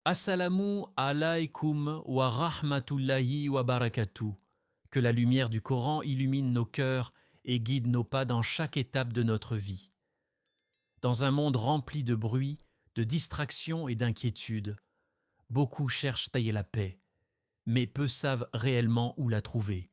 Assalamu alaikum wa rahmatullahi wa barakatuh. Que la lumière du Coran illumine nos cœurs et guide nos pas dans chaque étape de notre vie. Dans un monde rempli de bruit, de distractions et d'inquiétudes, beaucoup cherchent à y la paix, mais peu savent réellement où la trouver.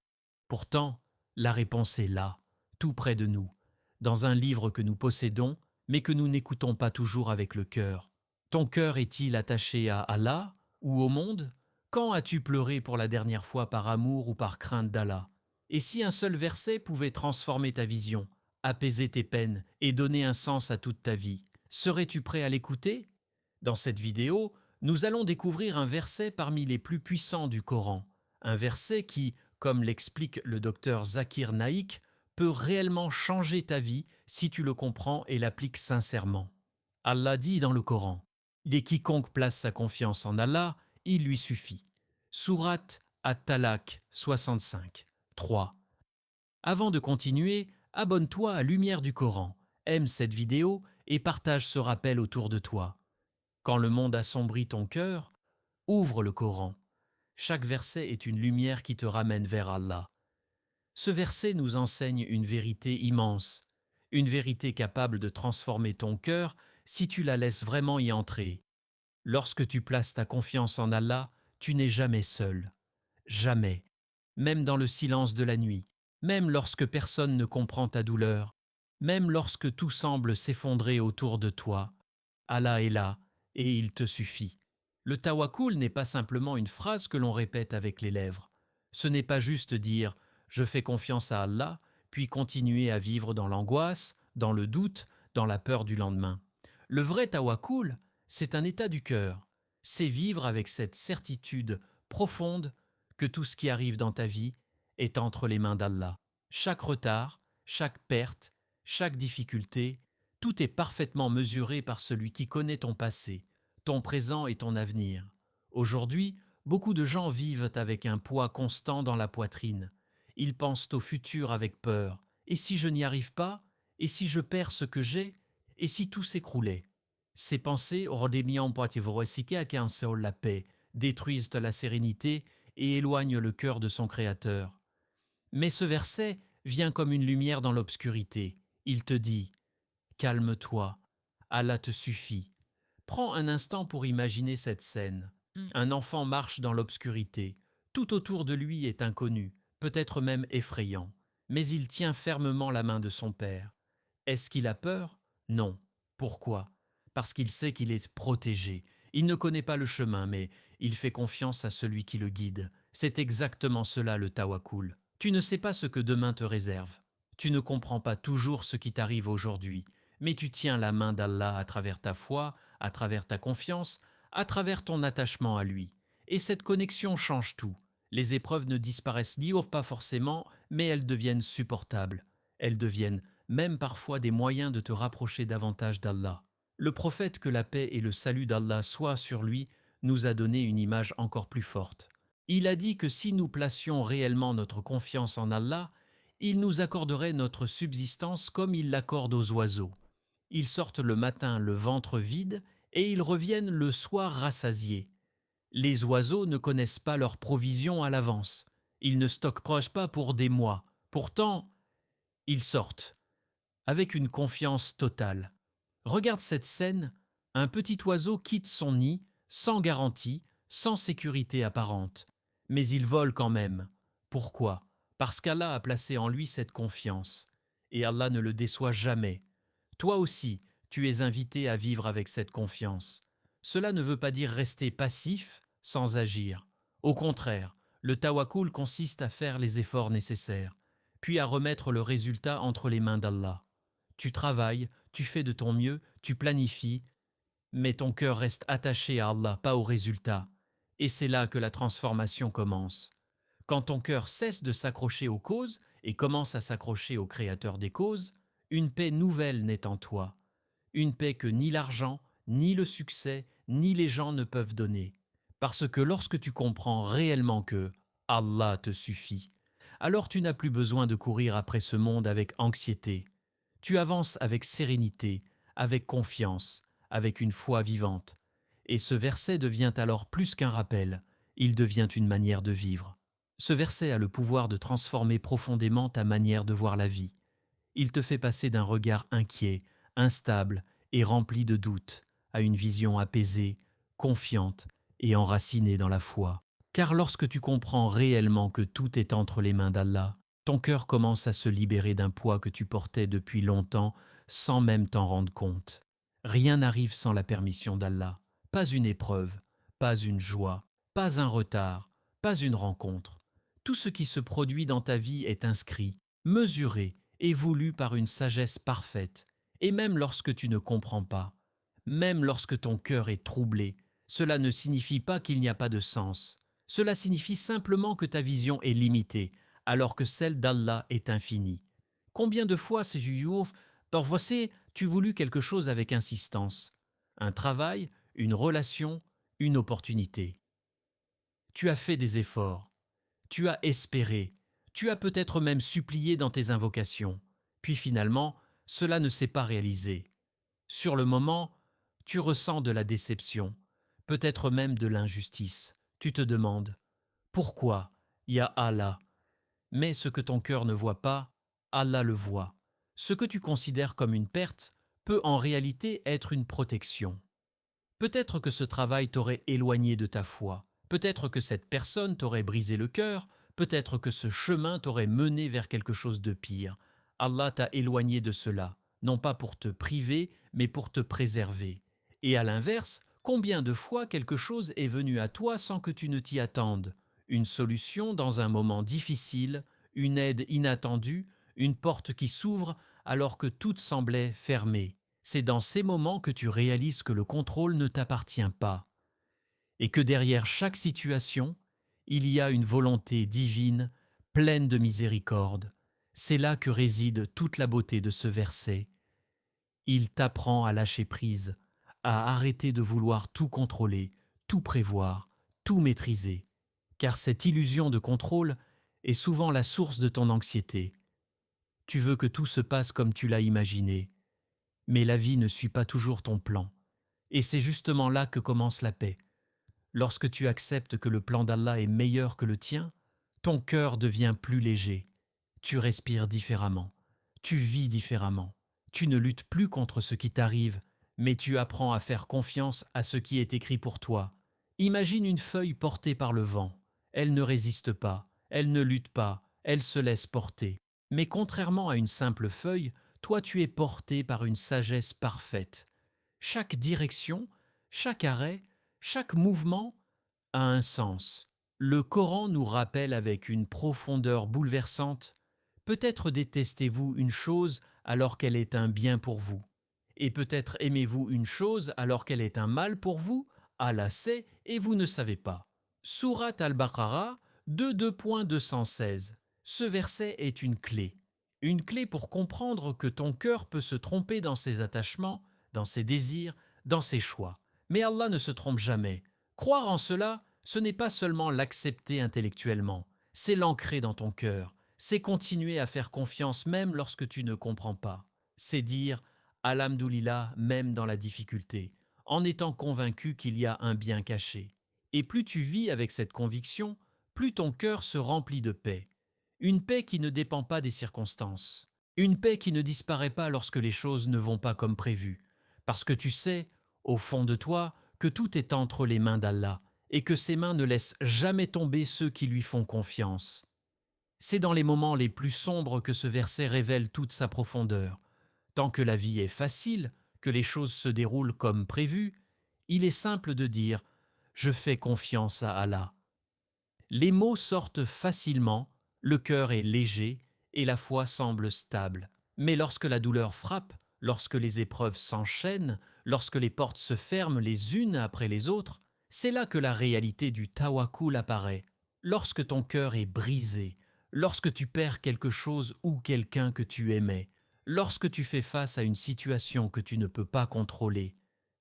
Pourtant, la réponse est là, tout près de nous, dans un livre que nous possédons, mais que nous n'écoutons pas toujours avec le cœur. Ton cœur est-il attaché à Allah ou au monde? Quand as-tu pleuré pour la dernière fois par amour ou par crainte d'Allah? Et si un seul verset pouvait transformer ta vision, apaiser tes peines et donner un sens à toute ta vie, serais-tu prêt à l'écouter? Dans cette vidéo, nous allons découvrir un verset parmi les plus puissants du Coran, un verset qui, comme l'explique le docteur Zakir Naik, peut réellement changer ta vie si tu le comprends et l'appliques sincèrement. Allah dit dans le Coran: dès quiconque place sa confiance en Allah, il lui suffit. Sourate At-Talaq 65, 3. Avant de continuer, abonne-toi à Lumière du Coran, aime cette vidéo et partage ce rappel autour de toi. Quand le monde assombrit ton cœur, ouvre le Coran. Chaque verset est une lumière qui te ramène vers Allah. Ce verset nous enseigne une vérité immense, une vérité capable de transformer ton cœur si tu la laisses vraiment y entrer. Lorsque tu places ta confiance en Allah, tu n'es jamais seul. Jamais. Même dans le silence de la nuit, même lorsque personne ne comprend ta douleur, même lorsque tout semble s'effondrer autour de toi, Allah est là et il te suffit. Le tawakkul n'est pas simplement une phrase que l'on répète avec les lèvres. Ce n'est pas juste dire « je fais confiance à Allah » puis continuer à vivre dans l'angoisse, dans le doute, dans la peur du lendemain. Le vrai tawakkul, c'est un état du cœur. C'est vivre avec cette certitude profonde que tout ce qui arrive dans ta vie est entre les mains d'Allah. Chaque retard, chaque perte, chaque difficulté, tout est parfaitement mesuré par celui qui connaît ton passé, ton présent et ton avenir. Aujourd'hui, beaucoup de gens vivent avec un poids constant dans la poitrine. Ils pensent au futur avec peur. Et si je n'y arrive pas? Et si je perds ce que j'ai? Et si tout s'écroulait? Ces pensées ordemiant la paix, détruisent la sérénité et éloignent le cœur de son Créateur. Mais ce verset vient comme une lumière dans l'obscurité. Il te dit « Calme-toi, Allah te suffit ». Prends un instant pour imaginer cette scène. Un enfant marche dans l'obscurité. Tout autour de lui est inconnu, peut-être même effrayant. Mais il tient fermement la main de son père. Est-ce qu'il a peur? Non. Pourquoi? Parce qu'il sait qu'il est protégé. Il ne connaît pas le chemin, mais il fait confiance à celui qui le guide. C'est exactement cela le tawakkul. Tu ne sais pas ce que demain te réserve. Tu ne comprends pas toujours ce qui t'arrive aujourd'hui, mais tu tiens la main d'Allah à travers ta foi, à travers ta confiance, à travers ton attachement à lui. Et cette connexion change tout. Les épreuves ne disparaissent pas forcément, mais elles deviennent supportables. Elles deviennent même parfois des moyens de te rapprocher davantage d'Allah. Le prophète, que la paix et le salut d'Allah soient sur lui, nous a donné une image encore plus forte. Il a dit que si nous placions réellement notre confiance en Allah, il nous accorderait notre subsistance comme il l'accorde aux oiseaux. Ils sortent le matin le ventre vide et ils reviennent le soir rassasiés. Les oiseaux ne connaissent pas leurs provisions à l'avance. Ils ne stockent pas pour des mois. Pourtant, ils sortent avec une confiance totale. Regarde cette scène, un petit oiseau quitte son nid sans garantie, sans sécurité apparente. Mais il vole quand même. Pourquoi? Parce qu'Allah a placé en lui cette confiance. Et Allah ne le déçoit jamais. Toi aussi, tu es invité à vivre avec cette confiance. Cela ne veut pas dire rester passif, sans agir. Au contraire, le tawakkul consiste à faire les efforts nécessaires, puis à remettre le résultat entre les mains d'Allah. Tu travailles, tu fais de ton mieux, tu planifies, mais ton cœur reste attaché à Allah, pas au résultat. Et c'est là que la transformation commence. Quand ton cœur cesse de s'accrocher aux causes et commence à s'accrocher au Créateur des causes, une paix nouvelle naît en toi. Une paix que ni l'argent, ni le succès, ni les gens ne peuvent donner. Parce que lorsque tu comprends réellement que Allah te suffit, alors tu n'as plus besoin de courir après ce monde avec anxiété. Tu avances avec sérénité, avec confiance, avec une foi vivante. Et ce verset devient alors plus qu'un rappel, il devient une manière de vivre. Ce verset a le pouvoir de transformer profondément ta manière de voir la vie. Il te fait passer d'un regard inquiet, instable et rempli de doutes à une vision apaisée, confiante et enracinée dans la foi. Car lorsque tu comprends réellement que tout est entre les mains d'Allah, ton cœur commence à se libérer d'un poids que tu portais depuis longtemps sans même t'en rendre compte. Rien n'arrive sans la permission d'Allah. Pas une épreuve, pas une joie, pas un retard, pas une rencontre. Tout ce qui se produit dans ta vie est inscrit, mesuré et voulu par une sagesse parfaite. Et même lorsque tu ne comprends pas, même lorsque ton cœur est troublé, cela ne signifie pas qu'il n'y a pas de sens. Cela signifie simplement que ta vision est limitée, alors que celle d'Allah est infinie. Combien de fois, Youf, tu voulu quelque chose avec insistance? Un travail, une relation, une opportunité. Tu as fait des efforts, tu as espéré, tu as peut-être même supplié dans tes invocations, puis finalement, cela ne s'est pas réalisé. Sur le moment, tu ressens de la déception, peut-être même de l'injustice. Tu te demandes pourquoi il y a Allah. Mais ce que ton cœur ne voit pas, Allah le voit. Ce que tu considères comme une perte peut en réalité être une protection. Peut-être que ce travail t'aurait éloigné de ta foi, peut-être que cette personne t'aurait brisé le cœur, peut-être que ce chemin t'aurait mené vers quelque chose de pire. Allah t'a éloigné de cela, non pas pour te priver, mais pour te préserver. Et à l'inverse, combien de fois quelque chose est venu à toi sans que tu ne t'y attendes? Une solution dans un moment difficile, une aide inattendue, une porte qui s'ouvre alors que toute semblait fermée. C'est dans ces moments que tu réalises que le contrôle ne t'appartient pas et que derrière chaque situation, il y a une volonté divine pleine de miséricorde. C'est là que réside toute la beauté de ce verset. Il t'apprend à lâcher prise, à arrêter de vouloir tout contrôler, tout prévoir, tout maîtriser, car cette illusion de contrôle est souvent la source de ton anxiété. Tu veux que tout se passe comme tu l'as imaginé, mais la vie ne suit pas toujours ton plan. Et c'est justement là que commence la paix. Lorsque tu acceptes que le plan d'Allah est meilleur que le tien, ton cœur devient plus léger. Tu respires différemment. Tu vis différemment. Tu ne luttes plus contre ce qui t'arrive, mais tu apprends à faire confiance à ce qui est écrit pour toi. Imagine une feuille portée par le vent. Elle ne résiste pas, elle ne lutte pas, elle se laisse porter. Mais contrairement à une simple feuille, toi tu es porté par une sagesse parfaite. Chaque direction, chaque arrêt, chaque mouvement a un sens. Le Coran nous rappelle avec une profondeur bouleversante: peut-être détestez-vous une chose alors qu'elle est un bien pour vous, et peut-être aimez-vous une chose alors qu'elle est un mal pour vous. Allah sait et vous ne savez pas. Sourate Al-Baqarah 2.216. Ce verset est une clé pour comprendre que ton cœur peut se tromper dans ses attachements, dans ses désirs, dans ses choix. Mais Allah ne se trompe jamais. Croire en cela, ce n'est pas seulement l'accepter intellectuellement, c'est l'ancrer dans ton cœur, c'est continuer à faire confiance même lorsque tu ne comprends pas. C'est dire Alhamdoulilah même dans la difficulté, en étant convaincu qu'il y a un bien caché. Et plus tu vis avec cette conviction, plus ton cœur se remplit de paix. Une paix qui ne dépend pas des circonstances. Une paix qui ne disparaît pas lorsque les choses ne vont pas comme prévu. Parce que tu sais, au fond de toi, que tout est entre les mains d'Allah et que ses mains ne laissent jamais tomber ceux qui lui font confiance. C'est dans les moments les plus sombres que ce verset révèle toute sa profondeur. Tant que la vie est facile, que les choses se déroulent comme prévu, il est simple de dire « Je fais confiance à Allah ». Les mots sortent facilement, le cœur est léger et la foi semble stable. Mais lorsque la douleur frappe, lorsque les épreuves s'enchaînent, lorsque les portes se ferment les unes après les autres, c'est là que la réalité du tawakkul apparaît. Lorsque ton cœur est brisé, lorsque tu perds quelque chose ou quelqu'un que tu aimais, lorsque tu fais face à une situation que tu ne peux pas contrôler,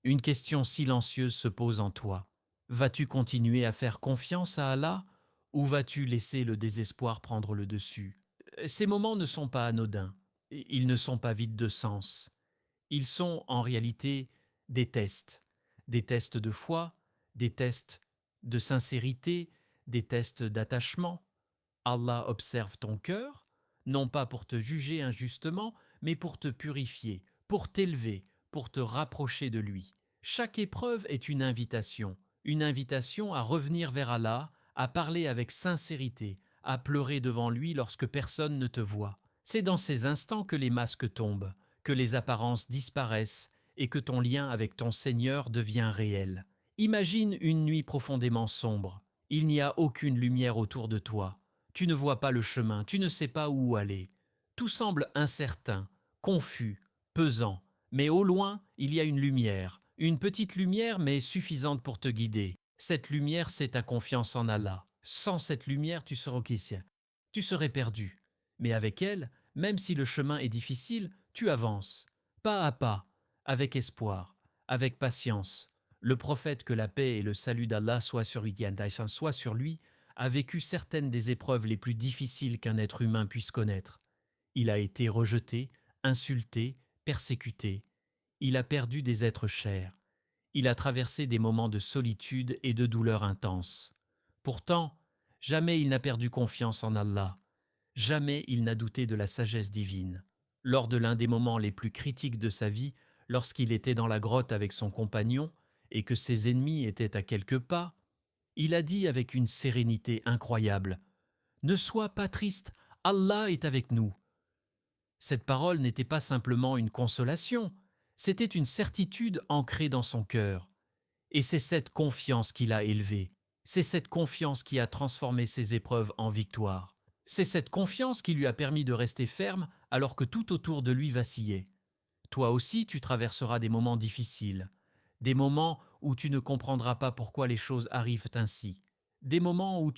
une question silencieuse se pose en toi. Vas-tu continuer à faire confiance à Allah ou vas-tu laisser le désespoir prendre le dessus? Ces moments ne sont pas anodins, ils ne sont pas vides de sens. Ils sont en réalité des tests des tests de foi, des tests de sincérité, des tests d'attachement. Allah observe ton cœur, non pas pour te juger injustement, mais pour te purifier, pour t'élever, pour te rapprocher de lui. Chaque épreuve est une invitation à revenir vers Allah, à parler avec sincérité, à pleurer devant lui lorsque personne ne te voit. C'est dans ces instants que les masques tombent, que les apparences disparaissent et que ton lien avec ton Seigneur devient réel. Imagine une nuit profondément sombre. Il n'y a aucune lumière autour de toi. Tu ne vois pas le chemin, tu ne sais pas où aller. Tout semble incertain, confus, pesant. Mais au loin, il y a une lumière, une petite lumière mais suffisante pour te guider. Cette lumière, c'est ta confiance en Allah. Sans cette lumière, tu serais question. Tu serais perdu. Mais avec elle, même si le chemin est difficile, tu avances, pas à pas, avec espoir, avec patience. Le prophète, que la paix et le salut d'Allah soient sur lui, soit sur lui, a vécu certaines des épreuves les plus difficiles qu'un être humain puisse connaître. Il a été rejeté, insulté, persécuté. Il a perdu des êtres chers. Il a traversé des moments de solitude et de douleur intense. Pourtant, jamais il n'a perdu confiance en Allah. Jamais il n'a douté de la sagesse divine. Lors de l'un des moments les plus critiques de sa vie, lorsqu'il était dans la grotte avec son compagnon et que ses ennemis étaient à quelques pas, il a dit avec une sérénité incroyable : « Ne sois pas triste, Allah est avec nous. » Cette parole n'était pas simplement une consolation, c'était une certitude ancrée dans son cœur. Et c'est cette confiance qui l'a élevé. C'est cette confiance qui a transformé ses épreuves en victoire. C'est cette confiance qui lui a permis de rester ferme alors que tout autour de lui vacillait. Toi aussi, tu traverseras des moments difficiles, des moments où tu ne comprendras pas pourquoi les choses arrivent ainsi, des moments où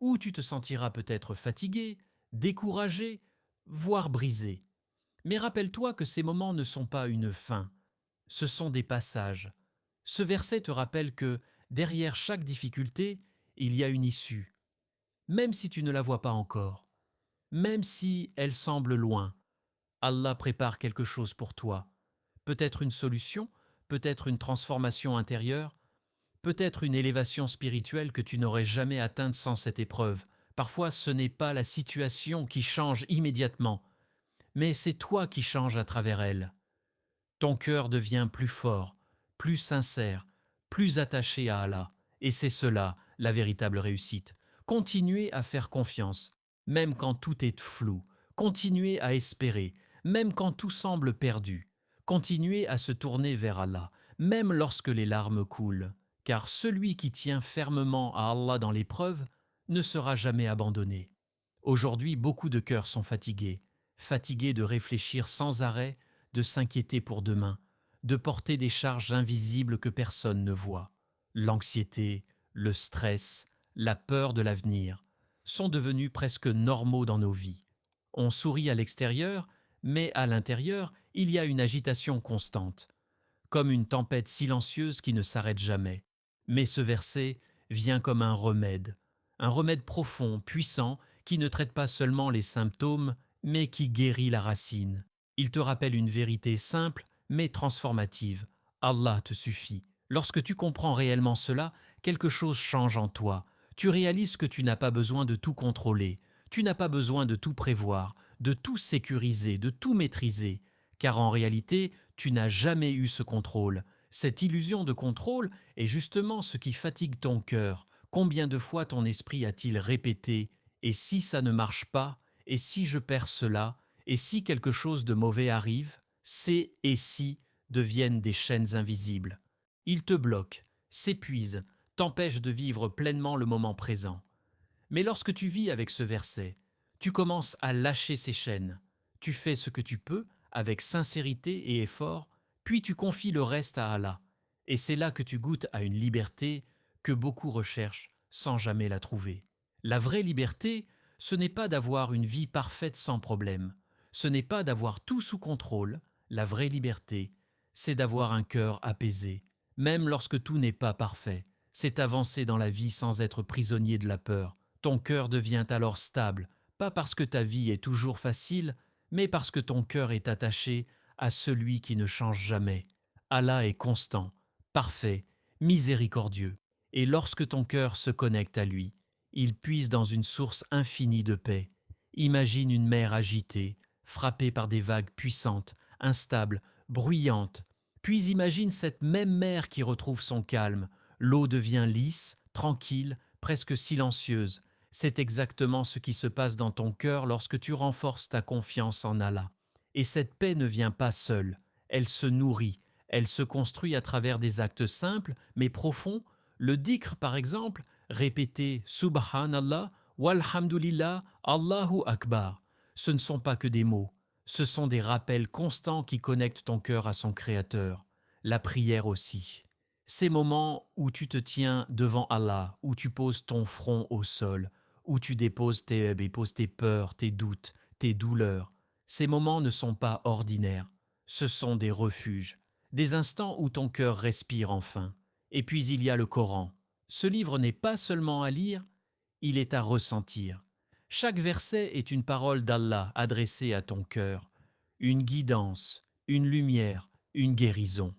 où tu te sentiras peut-être fatigué, découragé, voire brisé. Mais rappelle-toi que ces moments ne sont pas une fin, ce sont des passages. Ce verset te rappelle que derrière chaque difficulté, il y a une issue. Même si tu ne la vois pas encore, même si elle semble loin, Allah prépare quelque chose pour toi. Peut-être une solution, peut-être une transformation intérieure, peut-être une élévation spirituelle que tu n'aurais jamais atteinte sans cette épreuve. Parfois, ce n'est pas la situation qui change immédiatement, mais c'est toi qui changes à travers elle. Ton cœur devient plus fort, plus sincère, plus attaché à Allah. Et c'est cela, la véritable réussite. Continuez à faire confiance, même quand tout est flou. Continuez à espérer, même quand tout semble perdu. Continuez à se tourner vers Allah, même lorsque les larmes coulent. Car celui qui tient fermement à Allah dans l'épreuve ne sera jamais abandonné. Aujourd'hui, beaucoup de cœurs sont fatigués, fatigués de réfléchir sans arrêt, de s'inquiéter pour demain, de porter des charges invisibles que personne ne voit. L'anxiété, le stress, la peur de l'avenir sont devenus presque normaux dans nos vies. On sourit à l'extérieur, mais à l'intérieur, il y a une agitation constante, comme une tempête silencieuse qui ne s'arrête jamais. Mais ce verset vient comme un remède profond, puissant, qui ne traite pas seulement les symptômes, mais qui guérit la racine. Il te rappelle une vérité simple, mais transformative. Allah te suffit. Lorsque tu comprends réellement cela, quelque chose change en toi. Tu réalises que tu n'as pas besoin de tout contrôler, tu n'as pas besoin de tout prévoir, de tout sécuriser, de tout maîtriser, car en réalité, tu n'as jamais eu ce contrôle. Cette illusion de contrôle est justement ce qui fatigue ton cœur. Combien de fois ton esprit a-t-il répété « Et si ça ne marche pas ? Et si je perds cela ? Et si quelque chose de mauvais arrive ?» Ces « et si » deviennent des chaînes invisibles. Ils te bloquent, s'épuisent, t'empêchent de vivre pleinement le moment présent. Mais lorsque tu vis avec ce verset, tu commences à lâcher ces chaînes. Tu fais ce que tu peux, avec sincérité et effort, puis tu confies le reste à Allah. Et c'est là que tu goûtes à une liberté que beaucoup recherchent sans jamais la trouver. La vraie liberté, ce n'est pas d'avoir une vie parfaite sans problème. Ce n'est pas d'avoir tout sous contrôle. La vraie liberté, c'est d'avoir un cœur apaisé, même lorsque tout n'est pas parfait. C'est avancer dans la vie sans être prisonnier de la peur. Ton cœur devient alors stable, pas parce que ta vie est toujours facile, mais parce que ton cœur est attaché à celui qui ne change jamais. Allah est constant, parfait, miséricordieux. Et lorsque ton cœur se connecte à lui, il puise dans une source infinie de paix. Imagine une mer agitée, frappée par des vagues puissantes, instables, bruyantes. Puis imagine cette même mer qui retrouve son calme. L'eau devient lisse, tranquille, presque silencieuse. C'est exactement ce qui se passe dans ton cœur lorsque tu renforces ta confiance en Allah. Et cette paix ne vient pas seule, elle se nourrit, elle se construit à travers des actes simples mais profonds. Le dhikr par exemple, répéter Subhanallah, Walhamdulillah, Allahu Akbar. Ce ne sont pas que des mots, ce sont des rappels constants qui connectent ton cœur à son Créateur. La prière aussi. Ces moments où tu te tiens devant Allah, où tu poses ton front au sol, où tu déposes tes peurs, tes doutes, tes douleurs. Ces moments ne sont pas ordinaires, ce sont des refuges, des instants où ton cœur respire enfin. Et puis il y a le Coran. Ce livre n'est pas seulement à lire, il est à ressentir. Chaque verset est une parole d'Allah adressée à ton cœur, une guidance, une lumière, une guérison.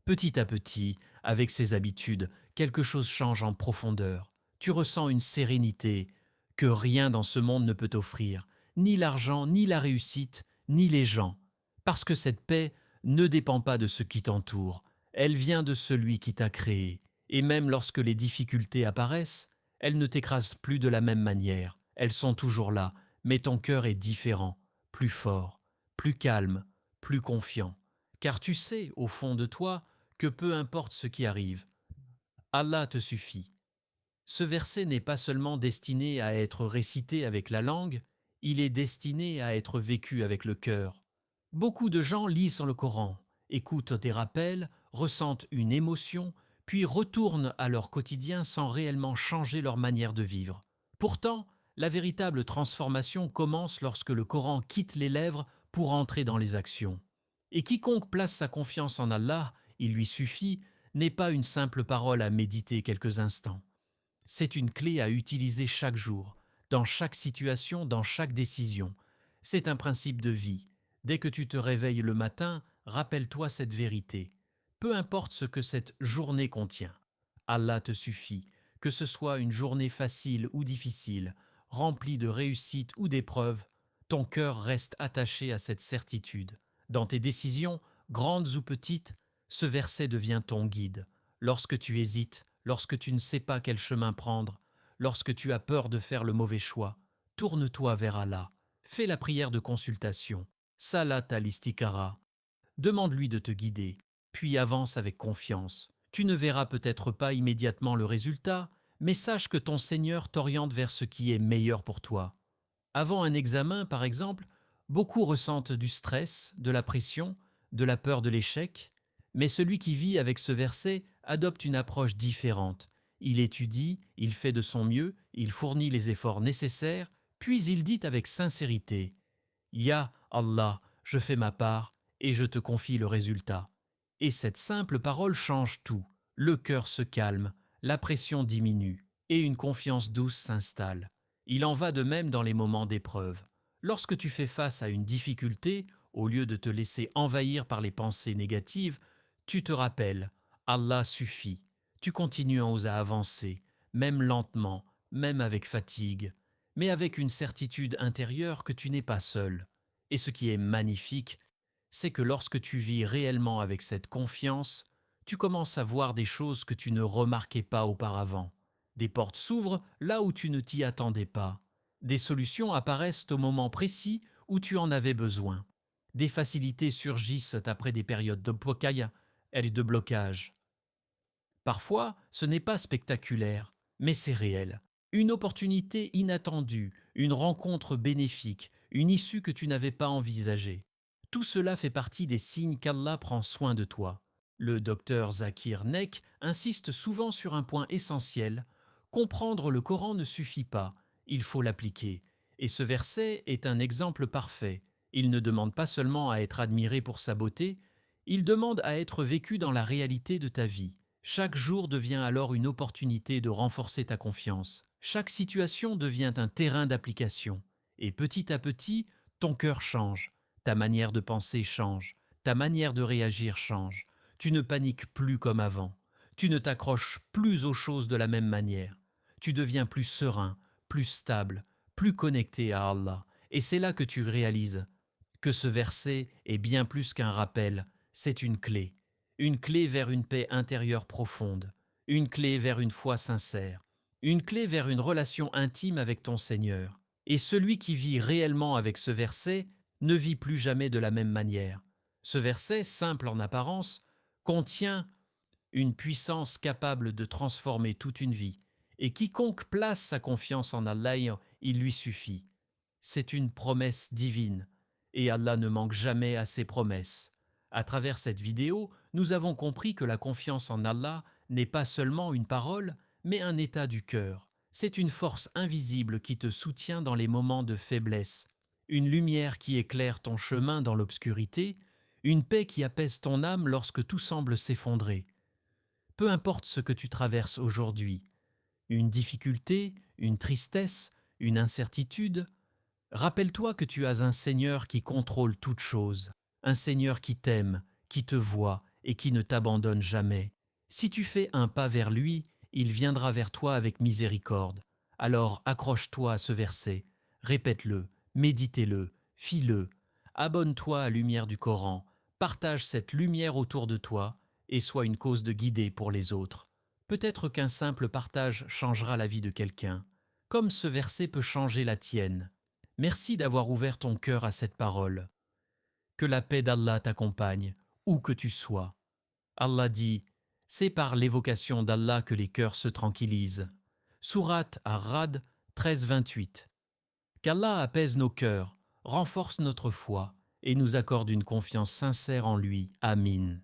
Petit à petit, avec ces habitudes, quelque chose change en profondeur. Tu ressens une sérénité que rien dans ce monde ne peut offrir, ni l'argent, ni la réussite, ni les gens, parce que cette paix ne dépend pas de ce qui t'entoure, elle vient de celui qui t'a créé, et même lorsque les difficultés apparaissent, elles ne t'écrasent plus de la même manière, elles sont toujours là, mais ton cœur est différent, plus fort, plus calme, plus confiant, car tu sais, au fond de toi, que peu importe ce qui arrive, Allah te suffit. Ce verset n'est pas seulement destiné à être récité avec la langue, il est destiné à être vécu avec le cœur. Beaucoup de gens lisent le Coran, écoutent des rappels, ressentent une émotion, puis retournent à leur quotidien sans réellement changer leur manière de vivre. Pourtant, la véritable transformation commence lorsque le Coran quitte les lèvres pour entrer dans les actions. Et quiconque place sa confiance en Allah, il lui suffit, n'est pas une simple parole à méditer quelques instants. C'est une clé à utiliser chaque jour, dans chaque situation, dans chaque décision. C'est un principe de vie. Dès que tu te réveilles le matin, rappelle-toi cette vérité. Peu importe ce que cette journée contient. Allah te suffit, que ce soit une journée facile ou difficile, remplie de réussites ou d'épreuves, ton cœur reste attaché à cette certitude. Dans tes décisions, grandes ou petites, ce verset devient ton guide. Lorsque tu hésites, lorsque tu ne sais pas quel chemin prendre, lorsque tu as peur de faire le mauvais choix, tourne-toi vers Allah. Fais la prière de consultation. Salat al-Istikara. Demande-lui de te guider, puis avance avec confiance. Tu ne verras peut-être pas immédiatement le résultat, mais sache que ton Seigneur t'oriente vers ce qui est meilleur pour toi. Avant un examen, par exemple, beaucoup ressentent du stress, de la pression, de la peur de l'échec, mais celui qui vit avec ce verset adopte une approche différente. Il étudie, il fait de son mieux, il fournit les efforts nécessaires, puis il dit avec sincérité « Ya Allah, je fais ma part et je te confie le résultat. » Et cette simple parole change tout. Le cœur se calme, la pression diminue et une confiance douce s'installe. Il en va de même dans les moments d'épreuve. Lorsque tu fais face à une difficulté, au lieu de te laisser envahir par les pensées négatives, tu te rappelles, Allah suffit. Tu continues à avancer, même lentement, même avec fatigue, mais avec une certitude intérieure que tu n'es pas seul. Et ce qui est magnifique, c'est que lorsque tu vis réellement avec cette confiance, tu commences à voir des choses que tu ne remarquais pas auparavant. Des portes s'ouvrent là où tu ne t'y attendais pas. Des solutions apparaissent au moment précis où tu en avais besoin. Des facilités surgissent après des périodes de blocage et de blocage. Parfois, ce n'est pas spectaculaire, mais c'est réel. Une opportunité inattendue, une rencontre bénéfique, une issue que tu n'avais pas envisagée. Tout cela fait partie des signes qu'Allah prend soin de toi. Le docteur Zakir Nek insiste souvent sur un point essentiel. Comprendre le Coran ne suffit pas, il faut l'appliquer. Et ce verset est un exemple parfait. Il ne demande pas seulement à être admiré pour sa beauté, il demande à être vécu dans la réalité de ta vie. Chaque jour devient alors une opportunité de renforcer ta confiance. Chaque situation devient un terrain d'application. Et petit à petit, ton cœur change, ta manière de penser change, ta manière de réagir change. Tu ne paniques plus comme avant. Tu ne t'accroches plus aux choses de la même manière. Tu deviens plus serein, plus stable, plus connecté à Allah. Et c'est là que tu réalises que ce verset est bien plus qu'un rappel, c'est une clé vers une paix intérieure profonde, une clé vers une foi sincère, une clé vers une relation intime avec ton Seigneur. Et celui qui vit réellement avec ce verset ne vit plus jamais de la même manière. Ce verset, simple en apparence, contient une puissance capable de transformer toute une vie, et quiconque place sa confiance en Allah, il lui suffit. C'est une promesse divine, et Allah ne manque jamais à ses promesses. À travers cette vidéo, nous avons compris que la confiance en Allah n'est pas seulement une parole, mais un état du cœur. C'est une force invisible qui te soutient dans les moments de faiblesse, une lumière qui éclaire ton chemin dans l'obscurité, une paix qui apaise ton âme lorsque tout semble s'effondrer. Peu importe ce que tu traverses aujourd'hui, une difficulté, une tristesse, une incertitude, rappelle-toi que tu as un Seigneur qui contrôle toutes choses, un Seigneur qui t'aime, qui te voit et qui ne t'abandonne jamais. Si tu fais un pas vers lui, il viendra vers toi avec miséricorde. Alors accroche-toi à ce verset, répète-le, méditez-le, fis-le, abonne-toi à la lumière du Coran, partage cette lumière autour de toi et sois une cause de guidée pour les autres. Peut-être qu'un simple partage changera la vie de quelqu'un, comme ce verset peut changer la tienne. Merci d'avoir ouvert ton cœur à cette parole. Que la paix d'Allah t'accompagne, où que tu sois. Allah dit, c'est par l'évocation d'Allah que les cœurs se tranquillisent. Sourate Ar-Ra'd 13-28. Qu'Allah apaise nos cœurs, renforce notre foi et nous accorde une confiance sincère en lui. Amin.